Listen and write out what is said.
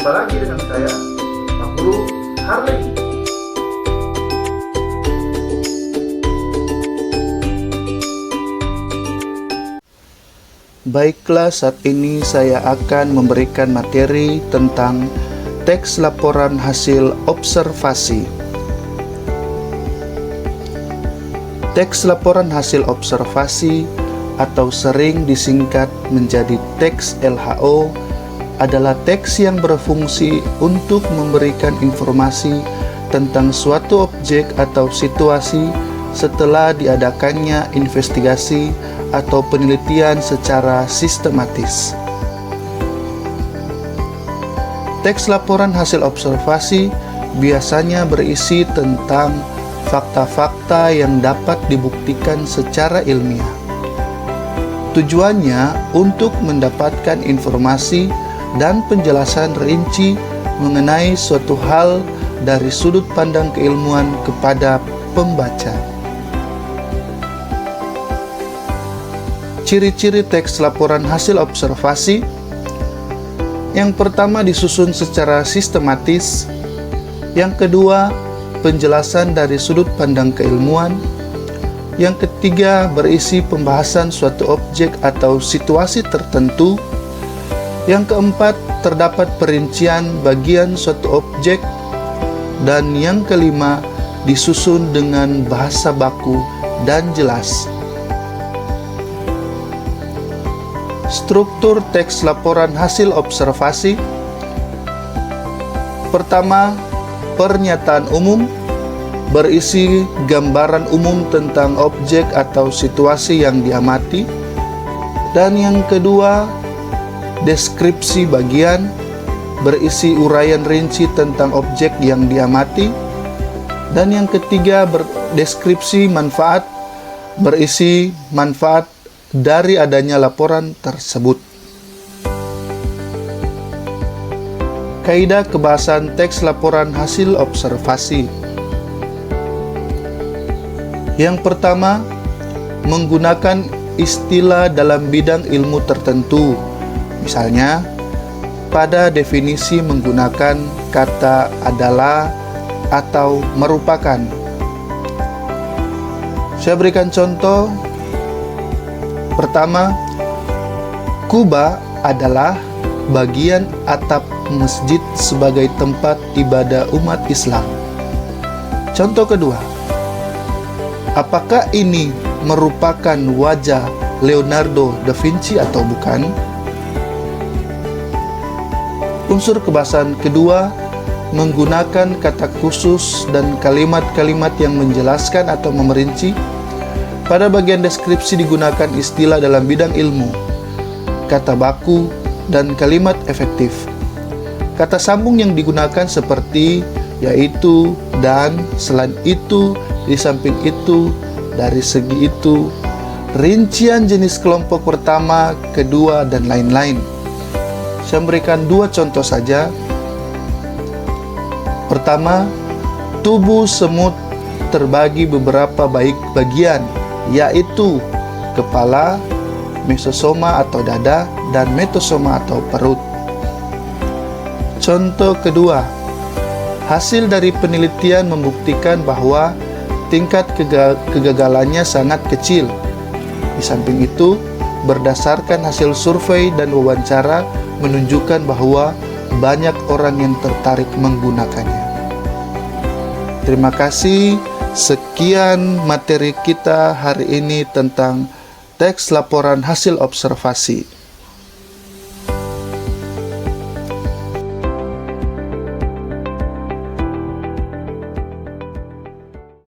Jumpa lagi dengan saya, Pak Guru Harley. Baiklah, saat ini saya akan memberikan materi tentang teks laporan hasil observasi. Teks laporan hasil observasi atau sering disingkat menjadi teks LHO adalah teks yang berfungsi untuk memberikan informasi tentang suatu objek atau situasi setelah diadakannya investigasi atau penelitian secara sistematis. Teks laporan hasil observasi biasanya berisi tentang fakta-fakta yang dapat dibuktikan secara ilmiah. Tujuannya untuk mendapatkan informasi dan penjelasan rinci mengenai suatu hal dari sudut pandang keilmuan kepada pembaca. Ciri-ciri teks laporan hasil observasi. Yang pertama, disusun secara sistematis. Yang kedua, penjelasan dari sudut pandang keilmuan. Yang ketiga, berisi pembahasan suatu objek atau situasi tertentu. Yang keempat, terdapat perincian bagian suatu objek. Dan yang kelima, disusun dengan bahasa baku dan jelas. Struktur teks laporan hasil observasi. Pertama, pernyataan umum berisi gambaran umum tentang objek atau situasi yang diamati. Dan yang kedua, deskripsi bagian berisi uraian rinci tentang objek yang diamati. Dan yang ketiga, deskripsi manfaat berisi manfaat dari adanya laporan tersebut. Kaidah kebahasan teks laporan hasil observasi. Yang pertama, menggunakan istilah dalam bidang ilmu tertentu. Misalnya, pada definisi menggunakan kata adalah atau merupakan. Saya berikan contoh. Pertama, kubah adalah bagian atap masjid sebagai tempat ibadah umat Islam. Contoh kedua, apakah ini merupakan wajah Leonardo da Vinci atau bukan? Unsur kebahasan kedua, menggunakan kata khusus dan kalimat-kalimat yang menjelaskan atau memerinci. Pada bagian deskripsi digunakan istilah dalam bidang ilmu, kata baku, dan kalimat efektif. Kata sambung yang digunakan seperti yaitu, dan, selain itu, di samping itu, dari segi itu, rincian jenis kelompok pertama, kedua, dan lain-lain. Saya memberikan dua contoh saja. Pertama, tubuh semut terbagi beberapa bagian, yaitu kepala, mesosoma atau dada, dan metosoma atau perut. Contoh kedua, hasil dari penelitian membuktikan bahwa tingkat kegagalannya sangat kecil. Di samping itu, berdasarkan hasil survei dan wawancara menunjukkan bahwa banyak orang yang tertarik menggunakannya. Terima kasih. Sekian materi kita hari ini tentang teks laporan hasil observasi.